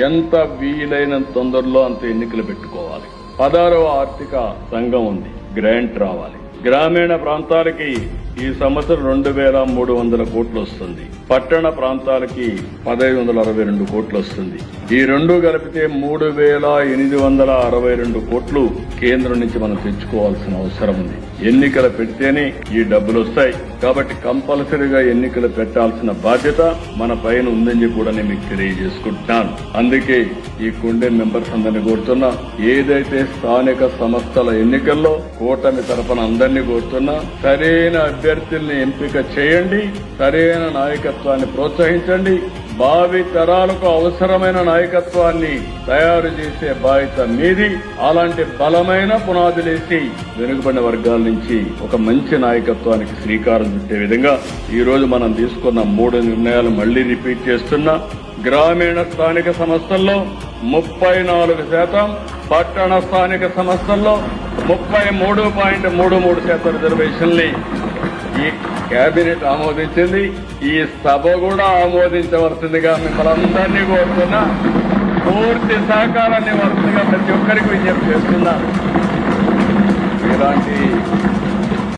ఎంత వీలైనంత తొందరలో అంత ఎన్నికలు పెట్టుకోవాలి. 16వ ఆర్థిక సంఘం ఉంది, గ్రాంట్ రావాలి. గ్రామీణ ప్రాంతాలకి ఈ సంవత్సరం 2,300 కోట్లు వస్తుంది. పట్టణ ప్రాంతాలకి 1,562 కోట్లు వస్తుంది. ఈ రెండు కలిపితే 3,862 కోట్లు కేంద్రం నుంచి మనం తెచ్చుకోవాల్సిన అవసరం ఉంది. ఎన్నికలు పెడితేనే ఈ డబ్బులు వస్తాయి. కాబట్టి కంపల్సరీగా ఎన్నికలు పెట్టాల్సిన బాధ్యత మన పైన ఉందని కూడా నేను మీకు తెలియజేసుకుంటున్నాను. అందుకే ఈ కుండే మెంబర్స్ అందరినీ కోరుతున్నా, ఏదైతే స్థానిక సంస్థల ఎన్నికల్లో కూటమి తరఫున అందరినీ కోరుతున్నా, సరైన అభ్యర్థుల్ని ఎంపిక చేయండి, సరైన నాయకత్వాన్ని ప్రోత్సహించండి. భావి తరాలకు అవసరమైన నాయకత్వాన్ని తయారు చేసే బాధ్యత మీది. అలాంటి బలమైన పునాదులేసి వెనుకబడిన వర్గాల నుంచి ఒక మంచి నాయకత్వానికి శ్రీకారం చుట్టే విధంగా ఈ రోజు మనం తీసుకున్న 3 నిర్ణయాలు మళ్లీ రిపీట్ చేస్తున్నా. గ్రామీణ స్థానిక సంస్థల్లో 34%, పట్టణ స్థానిక సంస్థల్లో 33.33% రిజర్వేషన్లు ఈ కేబినెట్ ఆమోదించింది. ఈ సభ కూడా ఆమోదించవలసిందిగా మిమ్మల్ని అందరినీ కోరుతున్నా. పూర్తి సహకారాన్ని వలసిందిగా ప్రతి ఒక్కరికి విజ్ఞప్తి చేస్తున్నా. ఇలాంటి